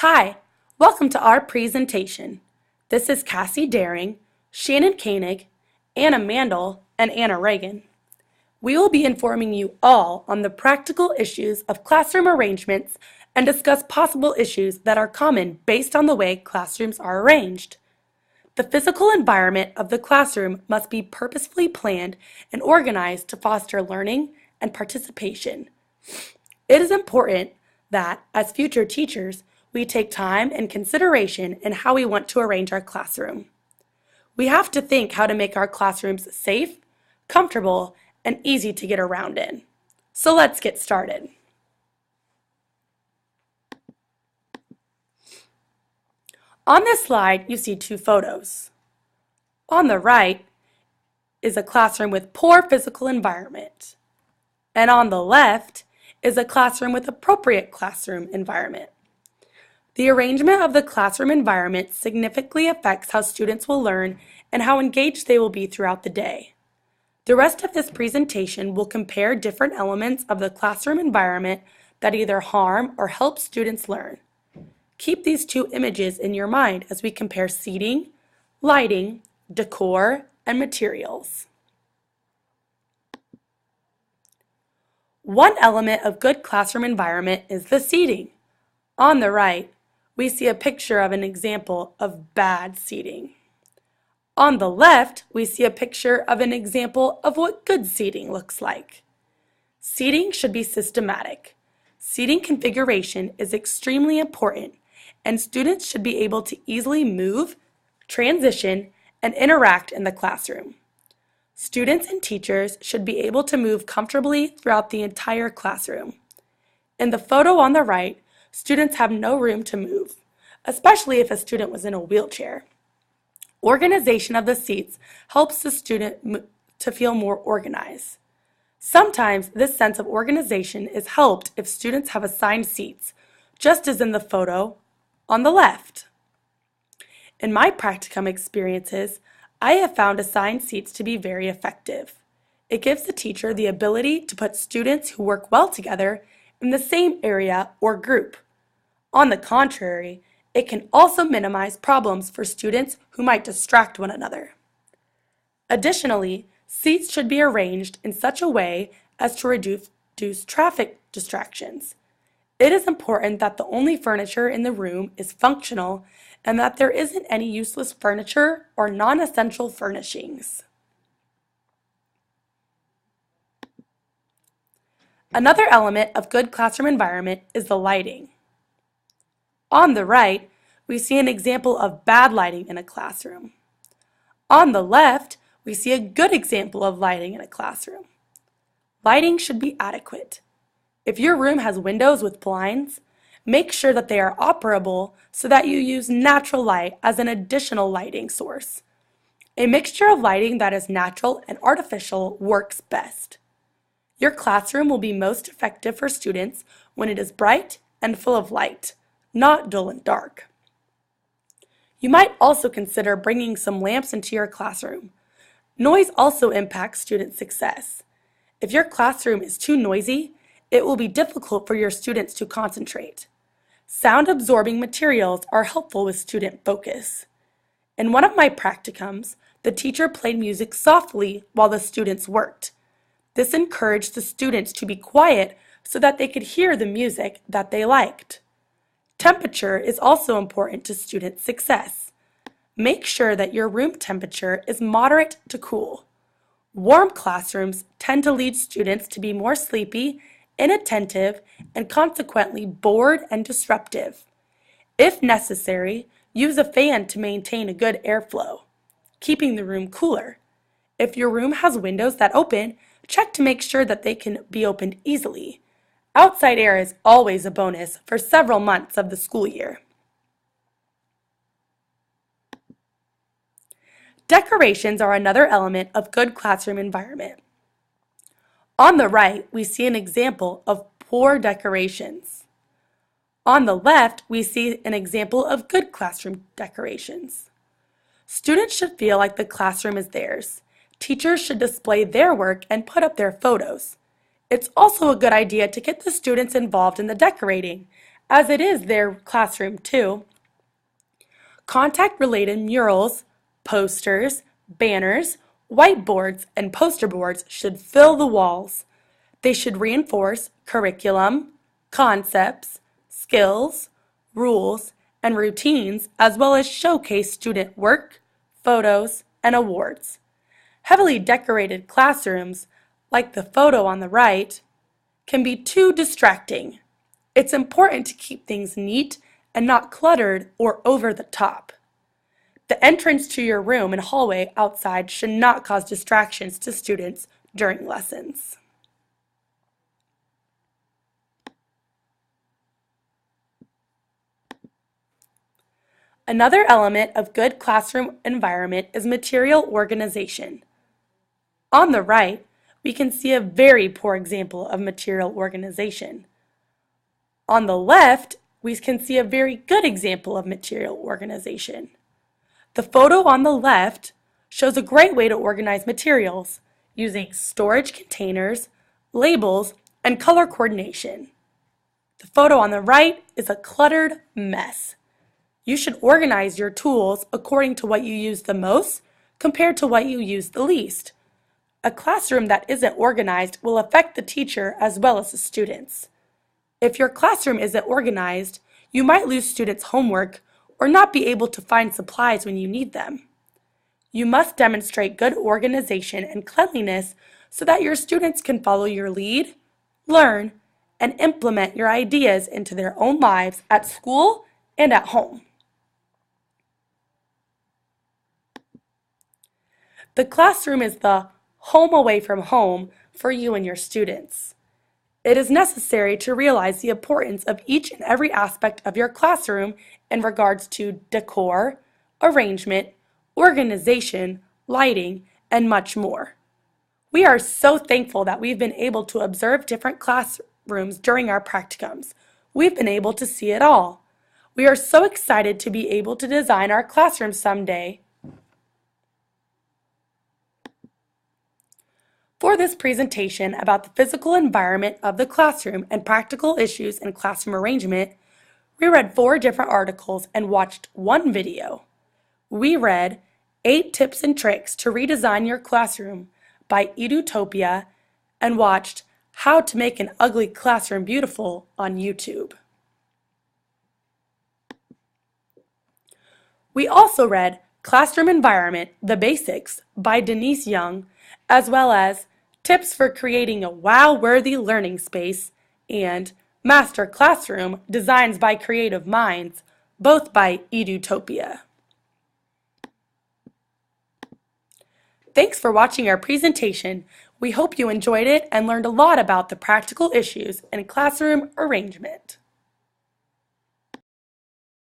Hi, welcome to our presentation. This is Cassie Daring, Shannon Koenig, Anna Mandel, and Anna Reagan. We will be informing you all on the practical issues of classroom arrangements and discuss possible issues that are common based on the way classrooms are arranged. The physical environment of the classroom must be purposefully planned and organized to foster learning and participation. It is important that, as future teachers, we take time and consideration in how we want to arrange our classroom. We have to think how to make our classrooms safe, comfortable, and easy to get around in. So let's get started. On this slide, you see two photos. On the right is a classroom with poor physical environment, and on the left is a classroom with appropriate classroom environment. The arrangement of the classroom environment significantly affects how students will learn and how engaged they will be throughout the day. The rest of this presentation will compare different elements of the classroom environment that either harm or help students learn. Keep these two images in your mind as we compare seating, lighting, decor, and materials. One element of good classroom environment is the seating. On the right, we see a picture of an example of bad seating. On the left, we see a picture of an example of what good seating looks like. Seating should be systematic. Seating configuration is extremely important, and students should be able to easily move, transition, and interact in the classroom. Students and teachers should be able to move comfortably throughout the entire classroom. In the photo on the right, students have no room to move, especially if a student was in a wheelchair. Organization of the seats helps the student to feel more organized. Sometimes this sense of organization is helped if students have assigned seats, just as in the photo on the left. In my practicum experiences, I have found assigned seats to be very effective. It gives the teacher the ability to put students who work well together in the same area or group. On the contrary, it can also minimize problems for students who might distract one another. Additionally, seats should be arranged in such a way as to reduce traffic distractions. It is important that the only furniture in the room is functional and that there isn't any useless furniture or non-essential furnishings. Another element of good classroom environment is the lighting. On the right, we see an example of bad lighting in a classroom. On the left, we see a good example of lighting in a classroom. Lighting should be adequate. If your room has windows with blinds, make sure that they are operable so that you use natural light as an additional lighting source. A mixture of lighting that is natural and artificial works best. Your classroom will be most effective for students when it is bright and full of light, not dull and dark. You might also consider bringing some lamps into your classroom. Noise also impacts student success. If your classroom is too noisy, it will be difficult for your students to concentrate. Sound-absorbing materials are helpful with student focus. In one of my practicums, the teacher played music softly while the students worked. This encouraged the students to be quiet so that they could hear the music that they liked. Temperature is also important to student success. Make sure that your room temperature is moderate to cool. Warm classrooms tend to lead students to be more sleepy, inattentive, and consequently bored and disruptive. If necessary, use a fan to maintain a good airflow, keeping the room cooler. If your room has windows that open, check to make sure that they can be opened easily. Outside air is always a bonus for several months of the school year. Decorations are another element of good classroom environment. On the right, we see an example of poor decorations. On the left, we see an example of good classroom decorations. Students should feel like the classroom is theirs. Teachers should display their work and put up their photos. It's also a good idea to get the students involved in the decorating, as it is their classroom too. Contact-related murals, posters, banners, whiteboards, and poster boards should fill the walls. They should reinforce curriculum, concepts, skills, rules, and routines, as well as showcase student work, photos, and awards. Heavily decorated classrooms, like the photo on the right, can be too distracting. It's important to keep things neat and not cluttered or over the top. The entrance to your room and hallway outside should not cause distractions to students during lessons. Another element of good classroom environment is material organization. On the right, we can see a very poor example of material organization. On the left, we can see a very good example of material organization. The photo on the left shows a great way to organize materials using storage containers, labels, and color coordination. The photo on the right is a cluttered mess. You should organize your tools according to what you use the most compared to what you use the least. A classroom that isn't organized will affect the teacher as well as the students. If your classroom isn't organized, you might lose students' homework or not be able to find supplies when you need them. You must demonstrate good organization and cleanliness so that your students can follow your lead, learn, and implement your ideas into their own lives at school and at home. The classroom is the home away from home for you and your students. It is necessary to realize the importance of each and every aspect of your classroom in regards to decor, arrangement, organization, lighting, and much more. We are so thankful that we've been able to observe different classrooms during our practicums. We've been able to see it all. We are so excited to be able to design our classroom someday. For this presentation about the physical environment of the classroom and practical issues in classroom arrangement, we read 4 different articles and watched 1 video. We read 8 Tips and Tricks to Redesign Your Classroom by Edutopia and watched How to Make an Ugly Classroom Beautiful on YouTube. We also read Classroom Environment, The Basics by Denise Young, as well as Tips for Creating a Wow-Worthy Learning Space and Master Classroom, Designs by Creative Minds, both by Edutopia. Thanks for watching our presentation. We hope you enjoyed it and learned a lot about the practical issues in classroom arrangement.